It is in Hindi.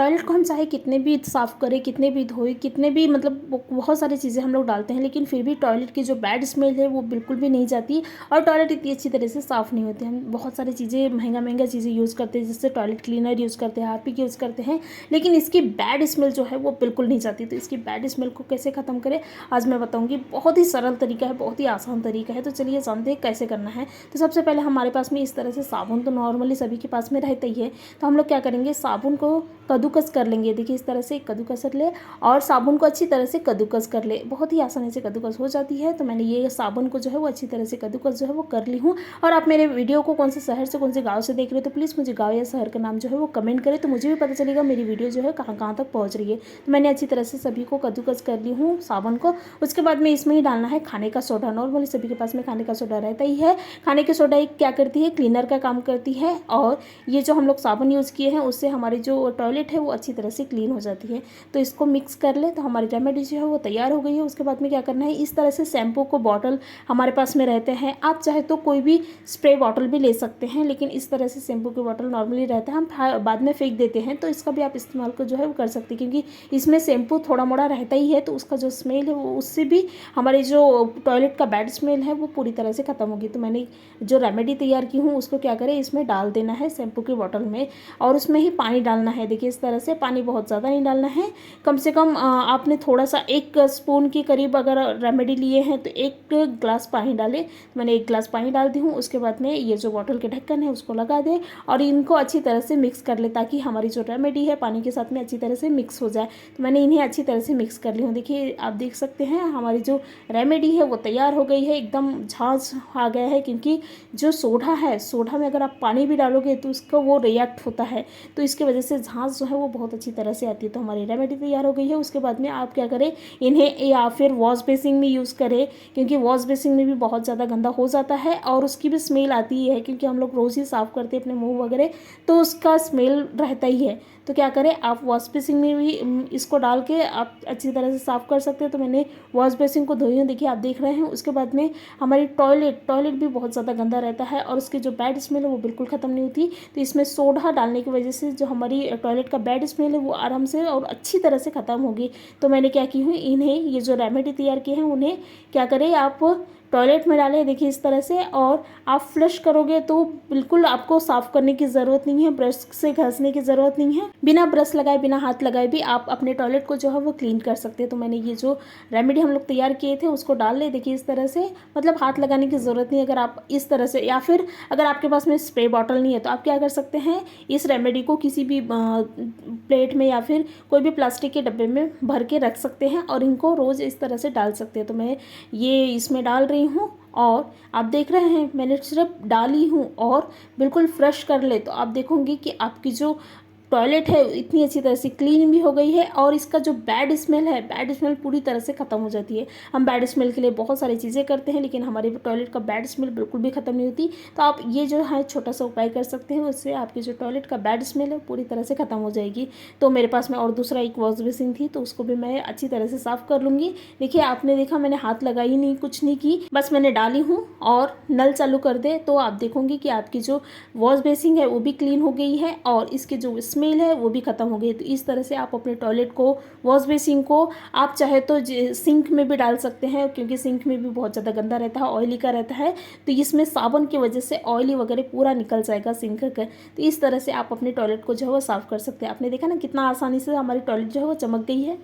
टॉयलेट को हम चाहे कितने भी साफ़ करें, कितने भी धोएं, कितने भी मतलब बहुत सारी चीज़ें हम लोग डालते हैं, लेकिन फिर भी टॉयलेट की जो बैड स्मेल है वो बिल्कुल भी नहीं जाती और टॉयलेट इतनी अच्छी तरह से साफ़ नहीं होती। हम बहुत सारी चीज़ें महंगा चीज़ें यूज़ करते हैं, जैसे टॉयलेट क्लीनर यूज़ करते हैं, हार्पिक यूज़ करते हैं, लेकिन इसकी बैड स्मेल जो है वो बिल्कुल नहीं जाती। तो इसकी बैड स्मेल को कैसे ख़त्म करें आज मैं बताऊँगी। बहुत ही सरल तरीका है, बहुत ही आसान तरीका है। तो चलिए जानते हैं कैसे करना है। तो सबसे पहले हमारे पास में इस तरह से साबुन तो नॉर्मली सभी के पास में रहता ही है। तो हम लोग क्या करेंगे, साबुन को कद्दूकस कर लेंगे। देखिए इस तरह से कद्दूकस कर ले और साबुन को अच्छी तरह से कद्दूकस कर ले। बहुत ही आसानी से कद्दूकस हो जाती है। तो मैंने ये साबुन को जो है वो अच्छी तरह से कद्दूकस जो है वो कर ली हूँ। और आप मेरे वीडियो को कौन से शहर से, कौन से गाँव से देख रहे हो तो प्लीज़ मुझे गाँव या शहर का नाम जो है वो कमेंट करें, तो मुझे भी पता चलेगा मेरी वीडियो जो है कहाँ कहाँ तक पहुँच रही है। तो मैंने अच्छी तरह से सभी को कद्दूकस कर ली हूँ साबुन को। उसके बाद में इसमें ही डालना है खाने का सोडा। नॉर्मली सभी के पास में खाने का सोडा रहता ही है। खाने की सोडा एक क्या करती है, क्लीनर का काम करती है और ये जो हम लोग साबुन यूज़ किए हैं उससे हमारी जो टॉयलेट है वो अच्छी तरह से क्लीन हो जाती है। तो इसको मिक्स कर ले। तो हमारी रेमेडी जो है वो तैयार हो गई है। उसके बाद में क्या करना है, इस तरह से शैम्पू को बॉटल हमारे पास में रहते हैं। आप चाहे तो कोई भी स्प्रे बॉटल भी ले सकते हैं, लेकिन इस तरह से शैम्पू की बॉटल नॉर्मली रहता है, हम बाद में फेंक देते हैं। तो इसका भी आप इस्तेमाल को जो है वो कर सकते हैं, क्योंकि इसमें शैम्पू थोड़ा मोड़ा रहता ही है। तो उसका जो स्मेल है वो उससे भी हमारी जो टॉयलेट का बैड स्मेल है वो पूरी तरह से ख़त्म होगी। तो मैंने जो रेमेडी तैयार की हूँ उसको क्या करें, इसमें डाल देना है शैम्पू की बॉटल में और उसमें ही पानी डालना है। देखिए इस तरह से, पानी बहुत ज़्यादा नहीं डालना है, कम से कम आपने थोड़ा सा 1 स्पून के करीब अगर रेमेडी लिए हैं तो 1 ग्लास पानी डालें। तो मैंने 1 ग्लास पानी डाल दी हूँ। उसके बाद में ये जो बॉटल के ढक्कन है उसको लगा दें और इनको अच्छी तरह से मिक्स कर ले, ताकि हमारी जो रेमेडी है पानी के साथ में अच्छी तरह से मिक्स हो जाए। तो मैंने इन्हें अच्छी तरह से मिक्स कर ली हूँ। देखिए आप देख सकते हैं हमारी जो रेमेडी है वो तैयार हो गई है, एकदम झांझ आ गया है, क्योंकि जो सोडा है, सोडा में अगर आप पानी भी डालोगे तो उसका वो रिएक्ट होता है, तो इसकी वजह से झांझ जो है वो बहुत अच्छी तरह से आती है। तो हमारी रेमेडी तैयार हो गई है। उसके बाद में आप क्या करें, इन्हें या फिर वॉश बेसिन में यूज़ करें, क्योंकि वॉश बेसिन में भी बहुत ज़्यादा गंदा हो जाता है और उसकी भी स्मेल आती ही है, क्योंकि हम लोग रोज़ ही साफ़ करते हैं अपने मुँह वगैरह, तो उसका स्मेल रहता ही है। तो क्या करें, आप वॉश बेसिन में भी इसको डाल के आप अच्छी तरह से साफ़ कर सकते हैं। तो मैंने वॉश बेसिन को धोई हूँ, देखिए आप देख रहे हैं। उसके बाद में हमारी टॉयलेट भी बहुत ज़्यादा गंदा रहता है और उसकी जो बैड स्मेल है वो बिल्कुल ख़त्म नहीं होती। तो इसमें सोडा डालने की वजह से जो हमारी टॉयलेट का बैड स्मेल है वो आराम से और अच्छी तरह से ख़त्म होगी। तो मैंने क्या की हूँ, इन्हें ये जो रेमेडी तैयार की है उन्हें क्या करें, आप टॉयलेट में डालें। देखिए इस तरह से, और आप फ्लश करोगे तो बिल्कुल आपको साफ़ करने की ज़रूरत नहीं है, ब्रश से घसने की ज़रूरत नहीं है। बिना ब्रश लगाए, बिना हाथ लगाए भी आप अपने टॉयलेट को जो है वो क्लीन कर सकते हैं। तो मैंने ये जो रेमेडी हम लोग तैयार किए थे उसको डाल ले। देखिए इस तरह से, मतलब हाथ लगाने की ज़रूरत नहीं। अगर आप इस तरह से, या फिर अगर आपके पास में स्प्रे बॉटल नहीं है तो आप क्या कर सकते हैं, इस रेमेडी को किसी भी प्लेट में या फिर कोई भी प्लास्टिक के डब्बे में भर के रख सकते हैं और इनको रोज़ इस तरह से डाल सकते हैं। तो मैं ये इसमें डाल रही हूँ और आप देख रहे हैं मैंने सिर्फ डाली हूँ और बिल्कुल फ्रेश कर ले, तो आप देखोगे कि आपकी जो टॉयलेट है इतनी अच्छी तरह से क्लीन भी हो गई है और इसका जो बैड स्मेल है, बैड स्मेल पूरी तरह से ख़त्म हो जाती है। हम बैड स्मेल के लिए बहुत सारी चीज़ें करते हैं, लेकिन हमारे टॉयलेट का बैड स्मेल बिल्कुल भी ख़त्म नहीं होती। तो आप ये जो है छोटा सा उपाय कर सकते हैं, उससे आपकी जो टॉयलेट का बैड स्मेल है पूरी तरह से ख़त्म हो जाएगी। तो मेरे पास में और दूसरा एक वॉश बेसिन थी, तो उसको भी मैं अच्छी तरह से साफ़ कर लूँगी। देखिए आपने देखा मैंने हाथ लगाई नहीं, कुछ नहीं की, बस मैंने डाली हूँ और नल चालू कर दे तो आप देखोगे कि आपकी जो वॉश बेसिन है वो भी क्लीन हो गई है और इसकी जो स्मेल है वो भी ख़त्म हो गई। तो इस तरह से आप अपने टॉयलेट को, वॉश बेसिन को, आप चाहे तो सिंक में भी डाल सकते हैं, क्योंकि सिंक में भी बहुत ज़्यादा गंदा रहता है, ऑयली का रहता है। तो इसमें साबुन की वजह से ऑयली वगैरह पूरा निकल जाएगा सिंक का। तो इस तरह से आप अपने टॉयलेट को जो है वो साफ़ कर सकते हैं। आपने देखा ना कितना आसानी से हमारी टॉयलेट जो है वो चमक गई है।